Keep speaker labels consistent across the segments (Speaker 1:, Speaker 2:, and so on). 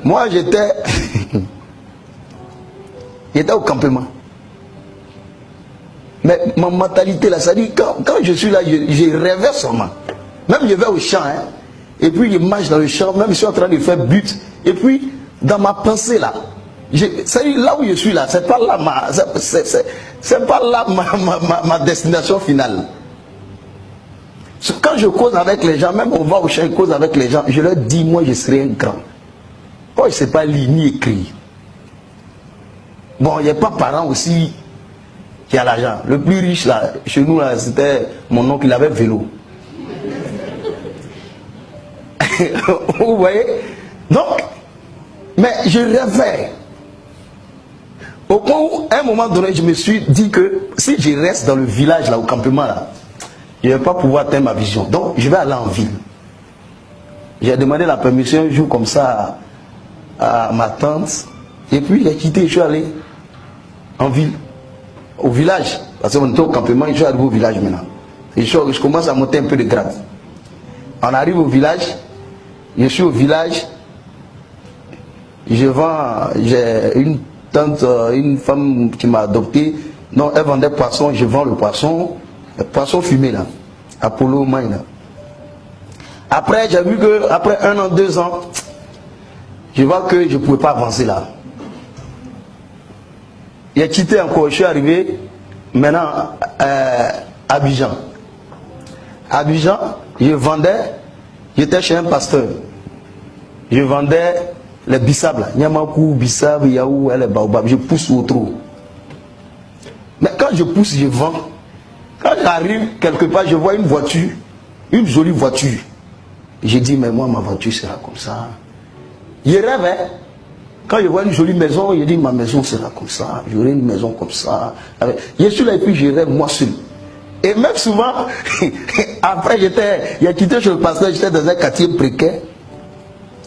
Speaker 1: Moi, j'étais au campement. Mais ma mentalité là, ça dit quand je suis là, je rêvais seulement. Même je vais au champ, hein, et puis je marche dans le champ, même je suis en train de faire but. Et puis, dans ma pensée là, ça dit là où je suis là, c'est pas là c'est pas là ma destination finale. Quand je cause avec les gens, même on va au champ et cause avec les gens, je leur dis, moi je serai un grand. Oh, je ne sais pas lire ni écrire. Bon, il n'y a pas parents aussi qui a l'argent. Le plus riche là, chez nous là, c'était mon oncle, il avait vélo. Vous voyez? Donc, mais je rêvais. Au point où, à un moment donné, je me suis dit que si je reste dans le village là, au campement là, je ne vais pas pouvoir atteindre ma vision. Donc, je vais aller en ville. J'ai demandé la permission un jour comme ça à ma tante. Et puis, j'ai quitté, je suis allé en ville, au village. Parce qu'on était au campement, je suis arrivé au village maintenant. Et je commence à monter un peu de grade. On arrive au village, je suis au village, je vends, j'ai une tante, une femme qui m'a adopté. Non, elle vendait poisson, je vends le poisson fumé là, Apollo Mine là. Après, j'ai vu que après 1 an, 2 ans, je vois que je ne pouvais pas avancer là. J'ai quitté encore, je suis arrivé maintenant à Abidjan. Abidjan, je vendais, j'étais chez un pasteur. Je vendais les bissab là, Nyamakou, bissab, yaou, les baobab, je pousse au trou. Mais quand je pousse, je vends. Quand j'arrive quelque part, je vois une voiture, une jolie voiture. J'ai dit, mais moi, ma voiture sera comme ça. Je rêve, hein. Quand je vois une jolie maison, je dis, ma maison sera comme ça. J'aurai une maison comme ça. Je suis là et puis je rêve moi seul. Et même souvent, après, j'ai quitté chez le pasteur, j'étais dans un quartier précaire.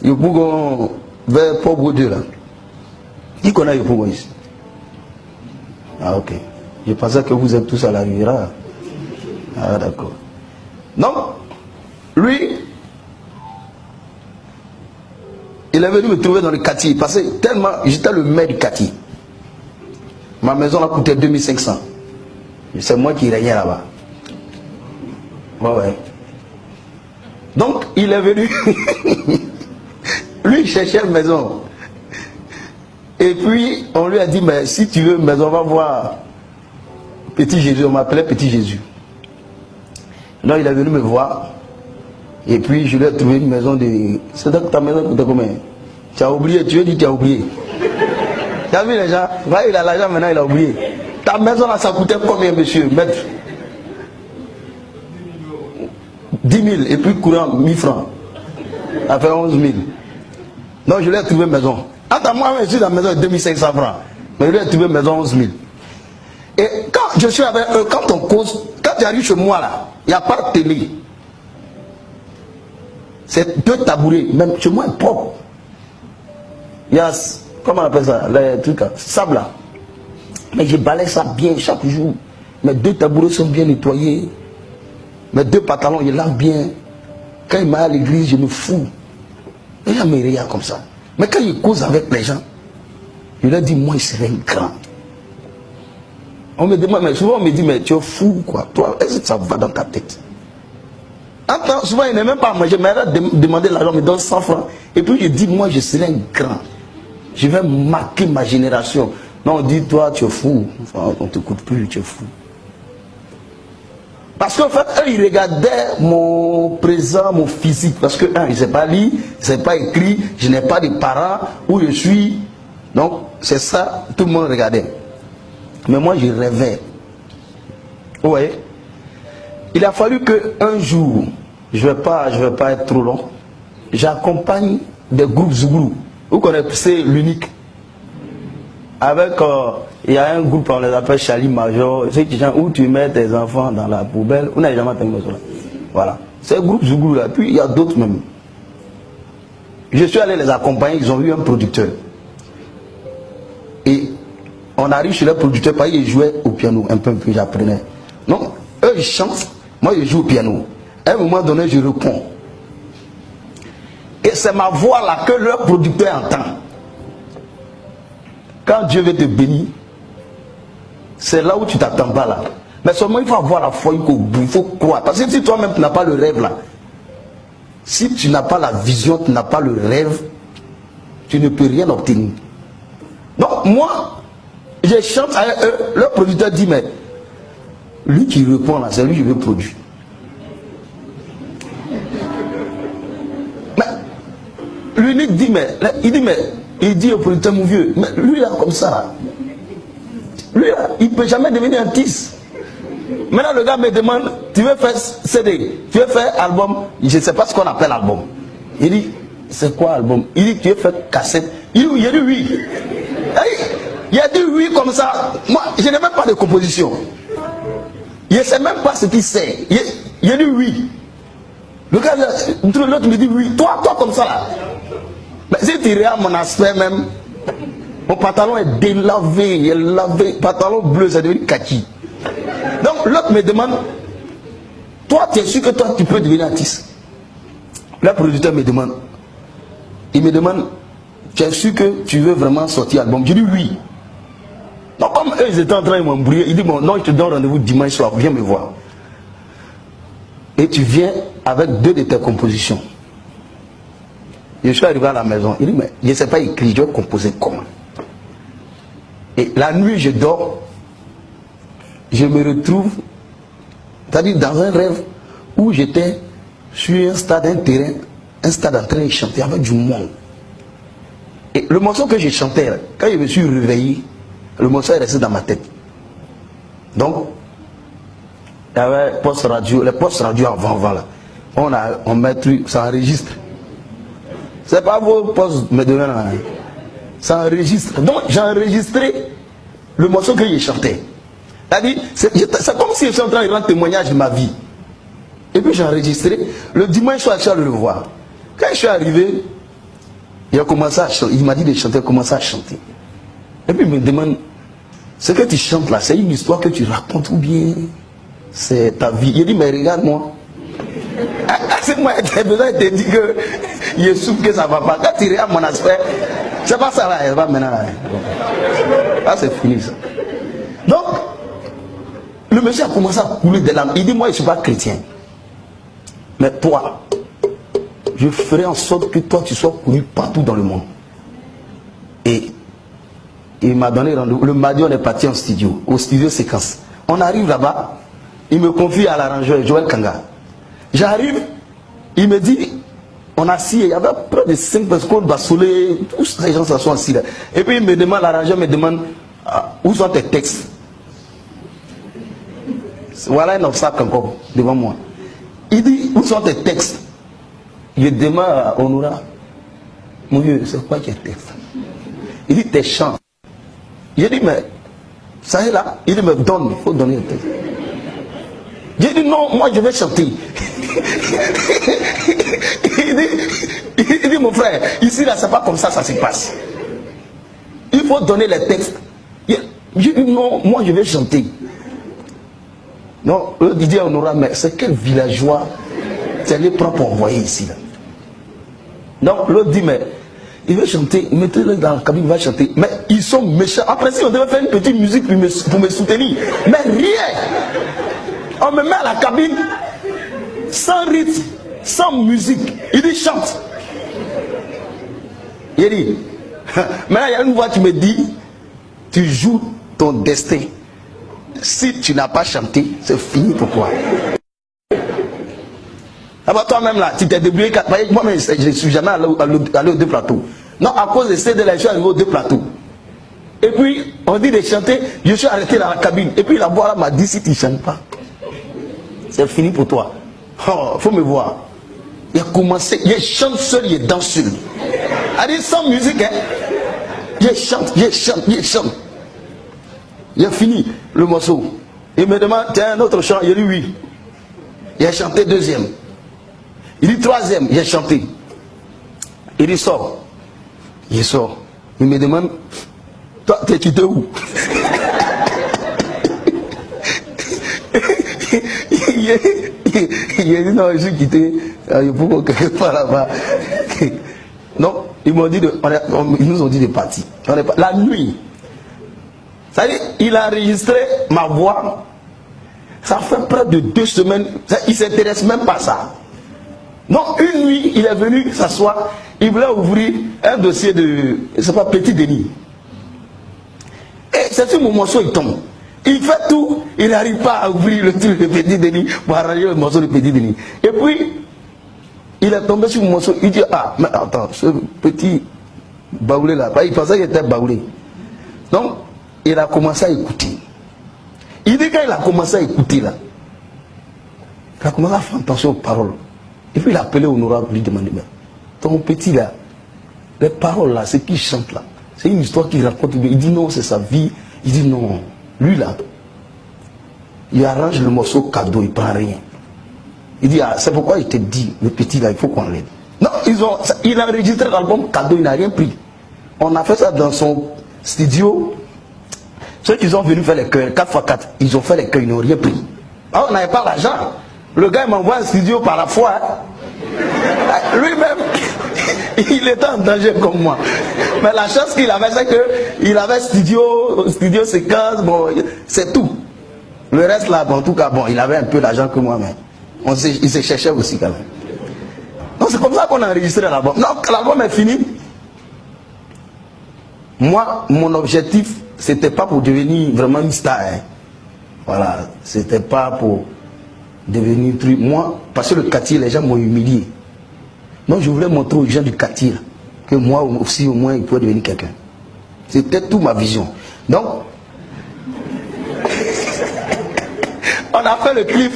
Speaker 1: Yopougon, vers Port-Baudieu, là. Qui connaît Yopougon ici? Ah, ok. Je pensais que vous êtes tous à la Riviera. Ah, d'accord. Donc, lui, il est venu me trouver dans le quartier. Parce que tellement, j'étais le maire du quartier. Ma maison a coûté 2500. C'est moi qui régnais là-bas. Ouais. Donc, il est venu. Lui, il cherchait une maison. Et puis, on lui a dit, mais si tu veux une maison, on va voir Petit Jésus. On m'appelait Petit Jésus. Donc, il est venu me voir. Et puis, je lui ai trouvé une maison de... C'est donc ta maison coûtait combien? Tu as oublié, tu veux dire que tu as oublié. Tu as vu les gens? Voilà, il a l'argent maintenant, il a oublié. Ta maison là, ça coûtait combien, monsieur, maître? 10 000, et puis courant, 1000 francs. Ça fait 11 000. Donc, je lui ai trouvé une maison. Attends, moi, je suis dans la maison de 2500 francs. Mais je lui ai trouvé une maison 11 000. Et quand je suis avec eux, quand on cause, quand tu arrives chez moi là, il n'y a pas de télé. C'est 2 tabourets, même chez moi, propre. Il y a, comment on appelle ça, les trucs là, sable là. Mais je balaye ça bien chaque jour. Mes 2 tabourets sont bien nettoyés. Mes 2 pantalons, je lave bien. Quand il m'a à l'église, je me fous. Les gens me regardent comme ça. Mais quand il cause avec les gens, je leur dis, moi, je serai un grand. On me demande, mais souvent on me dit, mais tu es fou quoi. Toi, est-ce que ça va dans ta tête? Attends, souvent il n'est même pas à manger, mais elle a demandé l'argent, me donne 100 francs. Et puis je dis, moi, je serai un grand. Je vais marquer ma génération. Non, on dit, toi, tu es fou. Enfin, on ne t'écoute plus, tu es fou. Parce qu'en fait, eux, ils regardaient mon présent, mon physique. Parce que, un, ils ne savent pas lire, ils ne savent pas écrire, je n'ai pas de parents, où je suis. Donc, c'est ça, tout le monde regardait. Mais moi, je rêvais. Vous voyez? Il a fallu qu'un jour, je ne vais pas être trop long, j'accompagne des groupes Zouglou. Vous connaissez l'unique? Avec, il y a un groupe, on les appelle Charlie Major, c'est gens où tu mets tes enfants dans la poubelle. Vous n'avez jamais entendu ça. Voilà. C'est un groupe Zouglou là. Puis il y a d'autres même. Je suis allé les accompagner, ils ont eu un producteur. Et on arrive chez le producteur, parce qu'ils jouaient au piano, un peu, j'apprenais. Non, eux ils chantent, moi je joue au piano. À un moment donné, je réponds. Et c'est ma voix là que leur producteur entend. Quand Dieu veut te bénir, c'est là où tu t'attends pas là. Mais seulement il faut avoir la foi, il faut croire. Parce que si toi-même tu n'as pas le rêve là, si tu n'as pas la vision, tu n'as pas le rêve, tu ne peux rien obtenir. Donc moi, je chante avec eux, leur producteur dit, mais lui qui répond là, c'est lui qui veut produire. Mais l'unique dit, il dit au producteur, mon vieux, mais lui là comme ça, là, lui là, il ne peut jamais devenir un artiste. Maintenant le gars me demande, tu veux faire CD, tu veux faire album, je ne sais pas ce qu'on appelle album. Il dit, c'est quoi album? Il dit, tu veux faire cassette. Il a dit oui. Il a dit oui comme ça. Moi, je n'ai même pas de composition. Je ne sais même pas ce qu'il sait. Il a dit oui. Le gars, l'autre me dit oui. Toi comme ça là. Mais si tu regardes mon aspect même, mon pantalon est délavé, il est lavé. Pantalon bleu, ça devient kaki. Donc l'autre me demande, toi tu es sûr que toi tu peux devenir artiste? Le producteur me demande, il me demande, tu es sûr que tu veux vraiment sortir album? Je dis oui. Donc comme eux ils étaient en train de m'embrouiller, il dit bon non, je te donne rendez-vous dimanche soir, viens me voir. Et tu viens avec 2 de tes compositions. Je suis arrivé à la maison, il dit mais je ne sais pas écrire, je vais composer comment? Et la nuit je dors, je me retrouve, c'est-à-dire dans un rêve où j'étais sur un stade, un terrain, un stade en train de chanter avec du monde. Et le morceau que j'ai chanté, quand je me suis réveillé, le morceau est resté dans ma tête. Donc, il y avait poste radio, les postes radio avant là. On met truc, ça enregistre. C'est pas vos postes me donnent là. Ça enregistre. Donc j'ai enregistré le morceau que j'ai chanté. C'est comme si je suis en train de rendre témoignage de ma vie. Et puis j'ai enregistré. Le dimanche soir, je suis allé le voir. Quand je suis arrivé, il a commencé à chanter. Il m'a dit de chanter, il a commencé à chanter. Et puis il me demande, ce que tu chantes là, c'est une histoire que tu racontes ou bien c'est ta vie? Il dit, mais regarde-moi. C'est moi qui ai besoin de te dire que je souffre que ça ne va pas. Quand tu regardes mon aspect, c'est pas ça là, elle va maintenant. Là, c'est fini ça. Donc, le monsieur a commencé à couler des larmes. Il dit, moi je ne suis pas chrétien. Mais toi, je ferai en sorte que toi tu sois connu partout dans le monde. Et il m'a donné rendez-vous. Le mardi, on est parti en studio, au studio séquence. On arrive là-bas, il me confie à l'arrangeur Joël Kanga. J'arrive, il me dit, on a assis, il y avait près de 5 personnes, Bassolé, tous les gens sont assis là. Et puis il me demande, l'arrangeur me demande, où sont tes textes? Voilà un obstacle encore devant moi. Il dit, où sont tes textes? Je demande à Honora, mon Dieu, c'est quoi tes textes? Il dit, tes chants. J'ai dit, mais ça est là. Il dit, me donne, il faut donner le texte. J'ai dit, non, moi je vais chanter. il dit, mon frère, ici là, c'est pas comme ça se passe. Il faut donner les textes. J'ai dit, non, moi je vais chanter. Non, il dit à Honora, mais c'est quel villageois c'est les propres envoyés ici là. Donc l'autre dit, mais il veut chanter, mettez-le dans la cabine, il va chanter. Mais ils sont méchants. Après, si on devait faire une petite musique pour me soutenir, mais rien. On me met à la cabine, sans rythme, sans musique. Il dit, chante. Il dit, maintenant il y a une voix qui me dit, tu joues ton destin. Si tu n'as pas chanté, c'est fini pour toi. Ah bah toi-même là, tu t'es débrouillé. Moi-même, je ne suis jamais allé aux 2 plateaux. Non, à cause de ces deux, je suis arrivé aux 2 plateaux. Et puis, on dit de chanter, je suis arrêté dans la cabine. Et puis la voix là m'a dit, si tu ne chantes pas, c'est fini pour toi. Oh, faut me voir. Il a commencé, il chante seul, il danse seul. Elle dit sans musique, hein. Il chante. Il a fini le morceau. Il me demande, tiens, un autre chant. Il dit oui. Il a chanté 2e. Il dit 3e, il a chanté. Il dit sort. Il sort. Il me demande, toi, t'es quitté où? Il dit non, je suis quitté. Il faut quelque part là-bas. Donc, ils m'ont dit ils nous ont dit de partir. La nuit. Ça dit, il a enregistré ma voix. Ça fait près de 2 semaines. Il ne s'intéresse même pas à ça. Donc, une nuit, il est venu s'asseoir. Il voulait ouvrir un dossier de, c'est pas Petit Denis. Et c'est sur mon morceau, il tombe. Il fait tout, il n'arrive pas à ouvrir le truc de Petit Denis pour arranger le morceau de Petit Denis. Et puis, il est tombé sur mon morceau. Il dit, ah, mais attends, ce petit baoulé là, il pensait qu'il était baoulé. Donc, il a commencé à écouter. Il dit quand il a commencé à écouter là, il a commencé à faire attention aux paroles. Et puis il a appelé Honorable pour lui demander, mais ton petit là, les paroles là, ce qu'il chante là, c'est une histoire qu'il raconte. Il dit non, c'est sa vie. Il dit non, lui là, il arrange le morceau cadeau, il prend rien. Il dit, ah, c'est pourquoi il te dit, le petit là, il faut qu'on l'aide. Non, il a enregistré l'album cadeau, il n'a rien pris. On a fait ça dans son studio. Ceux qui sont venus faire les chœurs, 4x4, ils ont fait les chœurs, ils n'ont rien pris. Ah, on n'avait pas l'argent. Le gars m'envoie un studio par la fois. Hein. Lui-même, il était en danger comme moi. Mais la chance qu'il avait, c'est qu'il avait studio séquence, bon, c'est tout. Le reste là, bon, en tout cas, bon, il avait un peu d'argent que moi, mais il se cherchait aussi quand même. Donc c'est comme ça qu'on a enregistré l'album. Donc l'album est fini. Moi, mon objectif, c'était pas pour devenir vraiment une star. Hein. Voilà, c'était pas pour devenir truc. Moi, parce que le quartier, les gens m'ont humilié. Donc je voulais montrer aux gens du quartier là, que moi aussi, au moins, il pouvait devenir quelqu'un. C'était toute ma vision. Donc, on a fait le clip.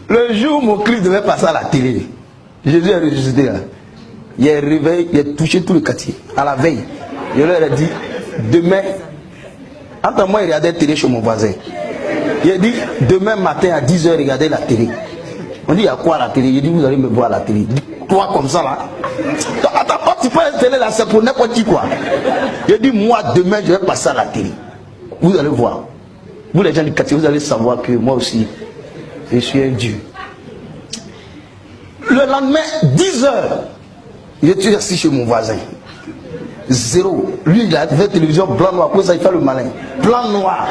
Speaker 1: Le jour où mon clip devait passer à la télé, Jésus est ressuscité là. Il est réveillé, il a touché tout le quartier. À la veille, je leur ai dit, demain, entre moi, il regardait la télé chez mon voisin. Il a dit, demain matin à 10h, regardez la télé. On dit, il y a quoi à la télé? Il dit, vous allez me voir à la télé. Toi comme ça là. Attends, quand tu passes à la télé là, c'est pour n'importe qui quoi. Il dit, moi demain, je vais passer à la télé. Vous allez voir. Vous les gens du quartier, vous allez savoir que moi aussi, je suis un Dieu. Le lendemain, 10h, je suis assis chez mon voisin. 0. Lui, il a fait télévision blanc noir. Pour ça, il fait le malin. Blanc noir.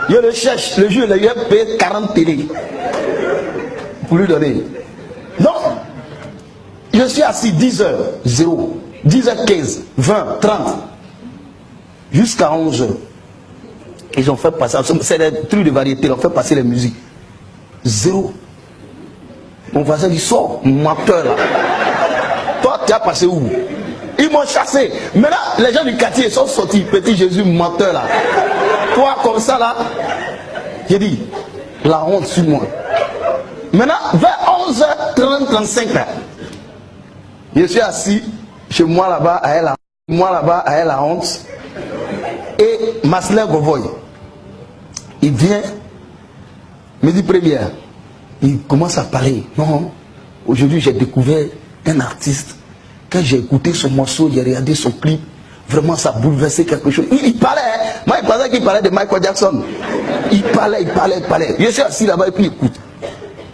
Speaker 1: Je le cherche. Le jour, il a payé 40 télé. Pour lui donner. Donc, je suis assis 10h, 0. 10h15, 20, 30. Jusqu'à 11h. Ils ont fait passer. C'est des trucs de variété. Ils ont fait passer les musiques. 0. Mon voisin dit, sors, menteur là. Toi, tu as passé où? Ils m'ont chassé. Maintenant, les gens du quartier sont sortis. Petit Jésus, menteur là. Toi, comme ça là. J'ai dit, la honte sur moi. Maintenant, vers 11h30, 35 là. Je suis assis chez moi là-bas, à elle, à la honte. Et Maslin Govoy, il vient, midi première. Il commence à parler. Non, aujourd'hui j'ai découvert un artiste. Quand j'ai écouté son morceau, j'ai regardé son clip, vraiment ça a bouleversé quelque chose. Il parlait, hein. Moi il pensais qu'il parlait de Michael Jackson. Il parlait. Je suis assis là-bas et puis il écoute.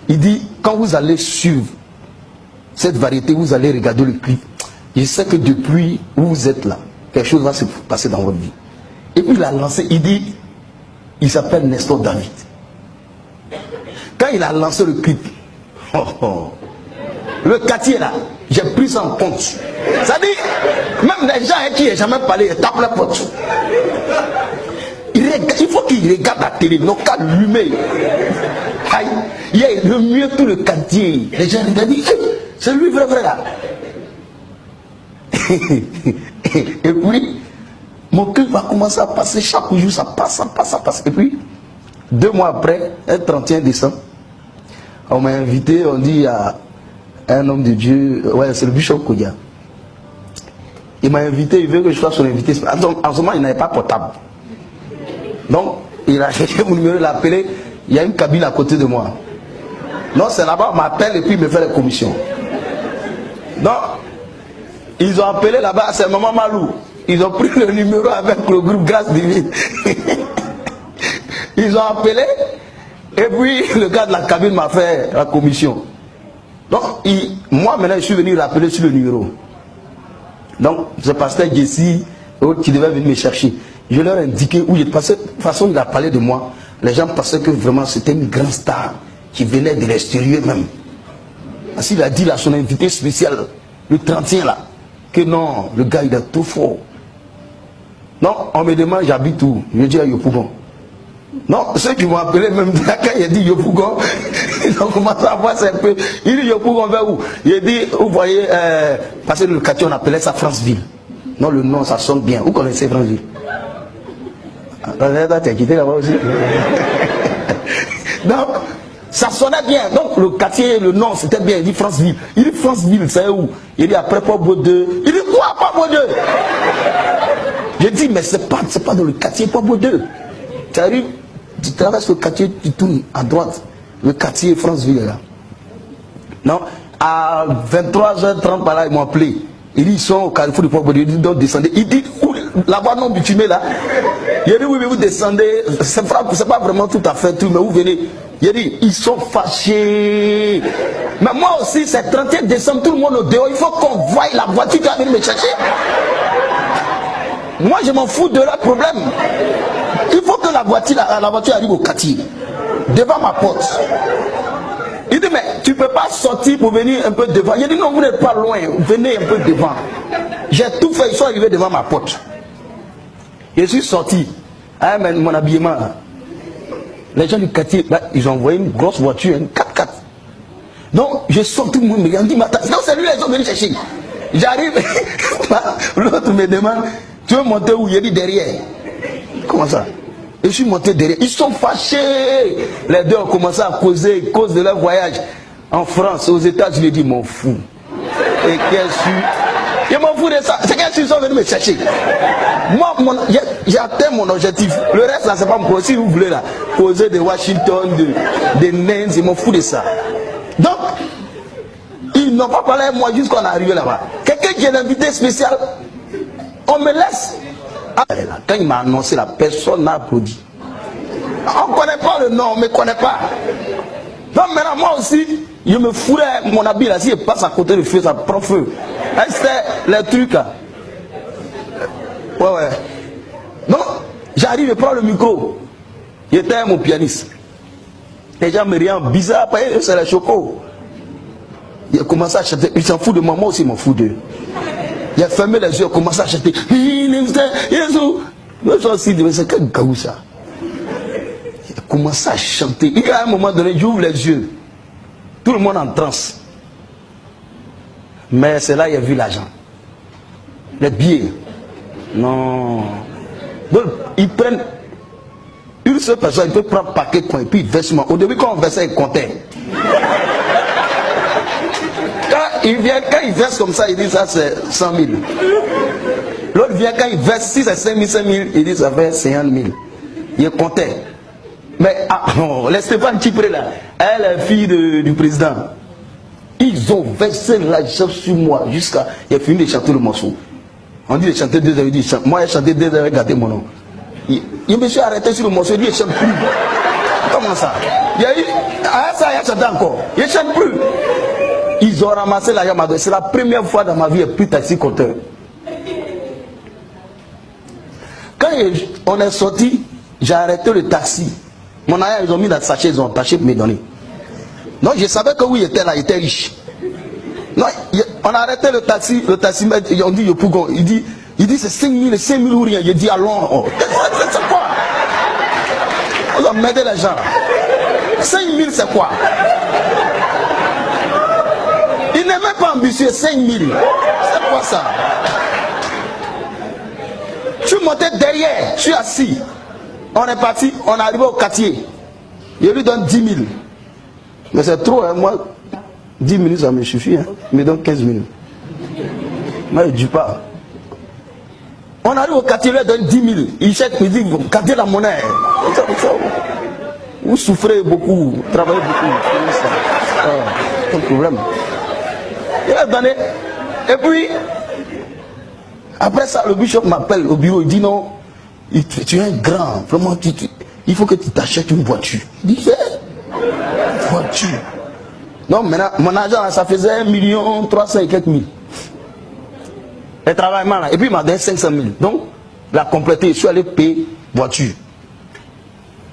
Speaker 1: Il dit, quand vous allez suivre cette variété, vous allez regarder le clip. Je sais que depuis où vous êtes là, quelque chose va se passer dans votre vie. Et puis il a lancé, il dit, il s'appelle Nestor David. Quand il a lancé le clip, le quartier là, j'ai pris ça en compte. Ça dit, même les gens avec qui il n'a jamais parlé, ils tapent la porte. Il faut qu'il regarde la télé, non qu'à l'humer. Il y a le mieux tout le quartier. Les gens regardent, hey, c'est lui vrai là. Et puis, mon clip va commencer à passer chaque jour, ça passe. Et puis, 2 mois après, un 31 décembre, on m'a invité, on dit à un homme de Dieu, ouais, c'est le bishop Kodia. Il m'a invité, il veut que je sois son invité. En ce moment, il n'avait pas portable. Donc, il a cherché mon numéro, il a appelé, il y a une cabine à côté de moi. Non, c'est là-bas, on m'appelle et puis il me fait les commissions. Donc, ils ont appelé là-bas, c'est Maman Malou. Ils ont pris le numéro avec le groupe Grâce Divine. Ils ont appelé, et puis le gars de la cabine m'a fait la commission. Donc, moi maintenant, je suis venu rappeler sur le numéro. Donc, ce pasteur Jessie qui devait venir me chercher. Je leur ai indiqué où j'étais. Parce que de toute façon, il a parlé de moi. Les gens pensaient que vraiment c'était une grande star qui venait de l'extérieur même. Parce qu'il a dit là, son invité spécial, le 31 là, que non, le gars il est trop fort. Non, on me demande, j'habite où? Je dis à Yopougon. Non, ceux qui m'ont appelé, même quand il a dit Yopougon, ils ont commencé à voir ça un peu. Il dit Yopougon vers où? Il dit, vous voyez, parce que le quartier on appelait ça Franceville. Non, le nom ça sonne bien. Vous connaissez Franceville? Tu as quitté là-bas aussi. Donc, ça sonnait bien. Donc, le quartier, le nom c'était bien. Il dit Franceville. Il dit Franceville, c'est où? Il dit après Port-Beau 2. Il dit quoi, Port-Beau 2? J'ai dit, mais c'est pas dans le quartier Port-Beau 2. Tu arrives, tu traverses le quartier, tu tournes à droite. Le quartier Franceville est là. Non, à 23h30 par là, ils m'ont appelé. Il dit, ils sont au carrefour du Port-Beau 2. Il dit, donc descendez. Il dit, là-bas non bitumé là. Il dit, oui, mais vous descendez. C'est pas vraiment tout à fait tout, mais vous venez. Il dit, ils sont fâchés. Mais moi aussi, c'est 31 décembre, tout le monde au dehors. Il faut qu'on voie la voiture qui va venir me chercher. Moi, je m'en fous de leur problème. Il faut que la voiture arrive au quartier, devant ma porte. Il dit, mais tu ne peux pas sortir pour venir un peu devant. Il dit, non, vous n'êtes pas loin, venez un peu devant. J'ai tout fait, ils sont arrivés devant ma porte. Je suis sorti. Ah, mais mon habillement, là. Les gens du quartier, là, ils ont envoyé une grosse voiture, une 4x4. Donc, je sors, tout le monde me dit, non, c'est lui, ils sont venus chercher. J'arrive, l'autre me demande, tu veux monter où? Il dit derrière. Comment ça? Et je suis monté derrière. Ils sont fâchés. Les deux ont commencé à causer à cause de leur voyage en France, aux États-Unis. Je dis, m'en fous. Et qu'est-ce que je m'en fous de ça. C'est qu'ils sont venus me chercher. Moi, j'ai atteint mon objectif. Le reste, là, c'est pas mon. Si vous voulez, là, causer de Washington, de Nantes, ils m'en fous de ça. Donc, ils n'ont pas parlé à moi jusqu'à qu'on est arrivé là-bas. Quelqu'un qui est l'invité spécial, on me laisse. Quand il m'a annoncé, la personne n'a applaudi. On ne connaît pas le nom, on ne me connaît pas. Donc maintenant, moi aussi, je me fourais mon habit là, si je passe à côté du feu, ça prend feu. C'était les trucs là. Ouais. Donc, j'arrive, je prends le micro. J'étais mon pianiste. Les gens me regardent bizarre, c'est les chocos. Il a commencé à chanter, il s'en fout de moi, moi aussi, je m'en fous d'eux. Il a fermé les yeux, il a commencé à chanter. C'est quel gaou ça? Il a commencé à chanter. Et à un moment donné, j'ouvre les yeux. Tout le monde en transe. Mais c'est là qu'il a vu l'argent. Les billets. Non. Donc, ils prennent une seule personne, ils peuvent prendre un paquet de coins, et puis ils versent. Au début, quand on versait, ils comptaient. Quand il verse comme ça, il dit ça c'est 100 000. L'autre vient quand il verse, si c'est 5 000, il dit ça fait 50 000. Il comptait. Mais les Stéphane Chipré là, elle est fille du président. Ils ont versé l'argent sur moi jusqu'à. Il a fini de chanter le morceau. On dit de chanter 2 heures, il dit chante. Moi j'ai chanté 2 heures, regardez mon nom. Il me suis arrêté sur le morceau, il dit il chante plus. Comment ça? Il a eu. Ah ça, il a chanté encore. Il ne chante plus. Ils ont ramassé l'argent. C'est la première fois dans ma vie, il n'y a plus de taxi compteur. Quand on est sorti, j'ai arrêté le taxi. Mon arrière, ils ont mis dans le sachet, ils ont attaché pour me donner. Non, je savais que oui, il était là, il était riche. Non, on a arrêté le taxi, on dit Yopougon, il dit c'est 5 000 ou rien. Il dit allons. C'est quoi? On a m'aider les gens. 5 000 c'est quoi? Il n'est même pas ambitieux, 5 000. C'est quoi ça? Je suis monté derrière, je suis assis. On est parti, on est arrivé au quartier. Il lui donne 10 000. Mais c'est trop, hein, moi, 10 minutes ça me suffit. Hein. Il me donne 15 minutes. Moi, je ne dis pas. On arrive au quartier, il lui donne 10 000. Il cherche, il dit, gardez la monnaie. Vous souffrez beaucoup, vous travaillez beaucoup. C'est un problème. Il a donné. Et puis, après ça, le bishop m'appelle au bureau. Il dit non, tu es un grand. Vraiment, il faut que tu t'achètes une voiture. Il dit, voiture. Donc maintenant, mon argent, ça faisait 1 300 000 et quelques mille. Le travail, et puis il m'a donné 500 000. Donc, la complété, je suis allé payer voiture.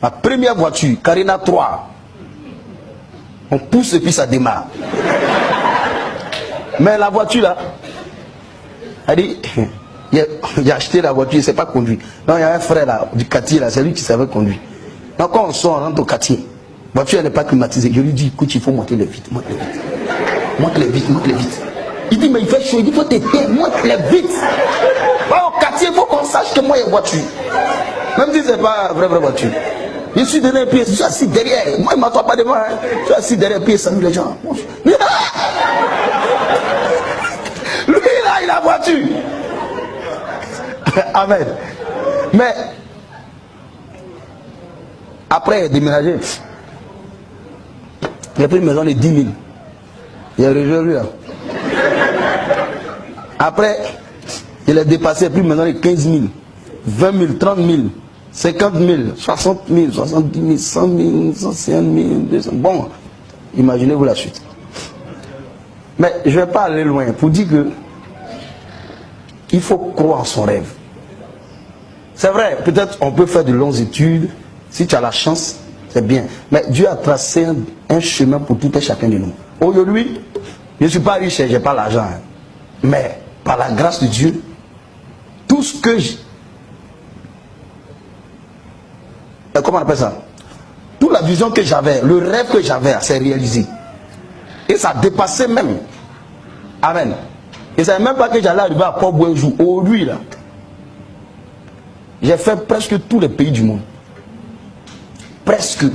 Speaker 1: Ma première voiture, Carina 3. On pousse et puis ça démarre. Mais la voiture là, elle dit, il a acheté la voiture, il ne sait pas conduire. Donc il y a un frère là, du quartier là, c'est lui qui savait conduire. Donc quand on sort, on rentre au quartier, la voiture n'est pas climatisée. Je lui dis, écoute, il faut monter le vite, monte le vite. Monte le vite, monte le vite. Il dit, mais il fait chaud, il dit, il faut t'aider, monte le vite. Va au quartier, il faut qu'on sache que moi il y a une voiture. Même si ce n'est pas vraie voiture. Je suis donné un pied, je suis assis derrière. Moi, il ne m'attend pas devant. Hein. Je suis assis derrière, pied, salue les gens. Lui, là, il a la voiture. Amen. Mais, après, il a déménagé. Il a pris une maison de 10 000. Il a rejoint lui là. Après, il a dépassé, il a pris une maison de 15 000, 20 000, 30 000. 50 000, 60 000, 70 000, 100 000, 150 000, 200 000. Bon, imaginez-vous la suite. Mais je ne vais pas aller loin pour dire que il faut croire en son rêve. C'est vrai, peut-être on peut faire de longues études. Si tu as la chance, c'est bien. Mais Dieu a tracé un chemin pour tout et chacun de nous. Aujourd'hui, je ne suis pas riche et je n'ai pas l'argent. Hein. Mais par la grâce de Dieu, tout ce que comment on appelle ça? Toute la vision que j'avais, le rêve que j'avais, s'est réalisé. Et ça dépassait même. Amen. Et ça ne savais même pas que j'allais arriver à Port-Bouin un jour. Aujourd'hui, là, j'ai fait presque tous les pays du monde. Presque.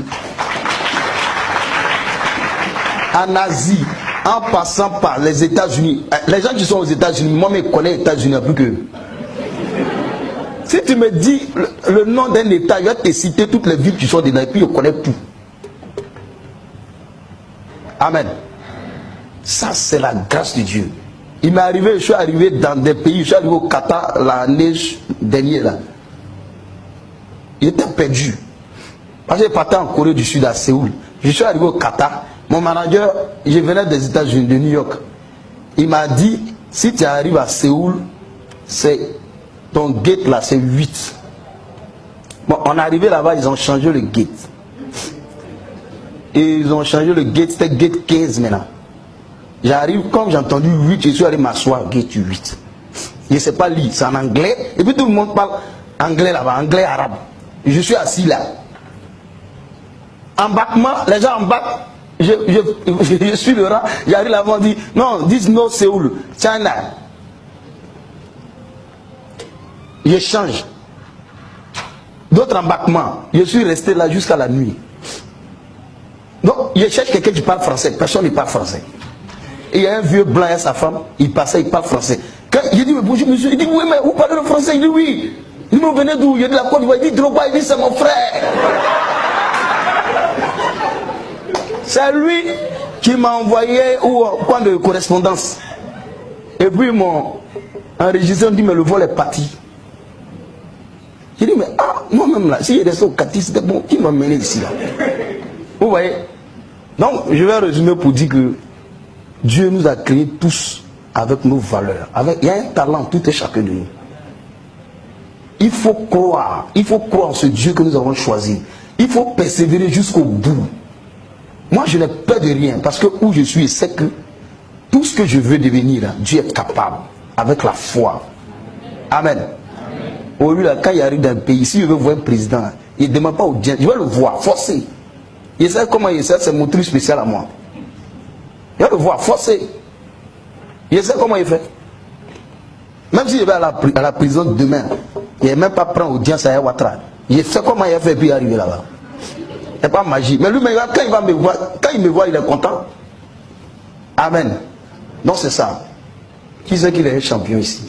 Speaker 1: En Asie, en passant par les États-Unis. Les gens qui sont aux États-Unis, moi, je connais les États-Unis plus que eux. Si tu me dis le nom d'un État, je vais te citer toutes les villes qui sont dedans et puis je connais tout. Amen. Ça, c'est la grâce de Dieu. Il m'est arrivé, je suis arrivé dans des pays, je suis arrivé au Qatar l'année dernière. Là. Il était perdu. Parce que je partais en Corée du Sud, à Séoul. Je suis arrivé au Qatar. Mon manager, je venais des États-Unis, de New York. Il m'a dit, si tu arrives à Séoul, c'est... ton gate là, c'est 8. Bon, on est arrivé là-bas, ils ont changé le gate. Et ils ont changé le gate, c'était gate 15 maintenant. J'arrive, comme j'ai entendu 8, je suis allé m'asseoir, gate 8. Je ne sais pas lire, c'est en anglais. Et puis tout le monde parle anglais là-bas, anglais arabe. Je suis assis là. Embarquement, les gens embarquent. Je suis le rang, j'arrive là-bas, on dit, non, this no Séoul, China. Je change. D'autres embarquements. Je suis resté là jusqu'à la nuit. Donc, je cherche quelqu'un qui parle français. Personne ne parle français. Et il y a un vieux blanc et sa femme, il passait, il parle français. Quand il dit, mais bonjour monsieur, il dit, oui, mais vous parlez le français? Il dit, oui. Il dit, mais vous venez d'où? Il dit, de la Côte d'Ivoire. Il dit, Drogba, il dit, c'est mon frère. C'est lui qui m'a envoyé au point de correspondance. Et puis, mon enregistreur dit, mais le vol est parti. J'ai dit, mais moi-même là, si je restais au Cati, c'était bon, qui m'a mené ici là? Vous voyez? Donc, je vais résumer pour dire que Dieu nous a créés tous avec nos valeurs. Il y a un talent, tout et chacun de nous. Il faut croire en ce Dieu que nous avons choisi. Il faut persévérer jusqu'au bout. Moi, je n'ai peur de rien, parce que où je suis, c'est que tout ce que je veux devenir, là, Dieu est capable, avec la foi. Amen. Aujourd'hui, quand il arrive dans un pays, si je veux voir un président, il ne demande pas au Dieu, je vais le voir, forcé. Il sait comment il sait, c'est mon truc spécial à moi. Je vais le voir, forcé. Il sait comment il fait. Même si je vais à la prison demain, il n'est même pas prendre audience à Ouattara. Il sait comment il a fait puis arriver là-bas. Ce n'est pas magie. Mais lui, quand il va me voir, quand il me voit, il est content. Amen. Donc c'est ça. Qui sait qu'il est un champion ici?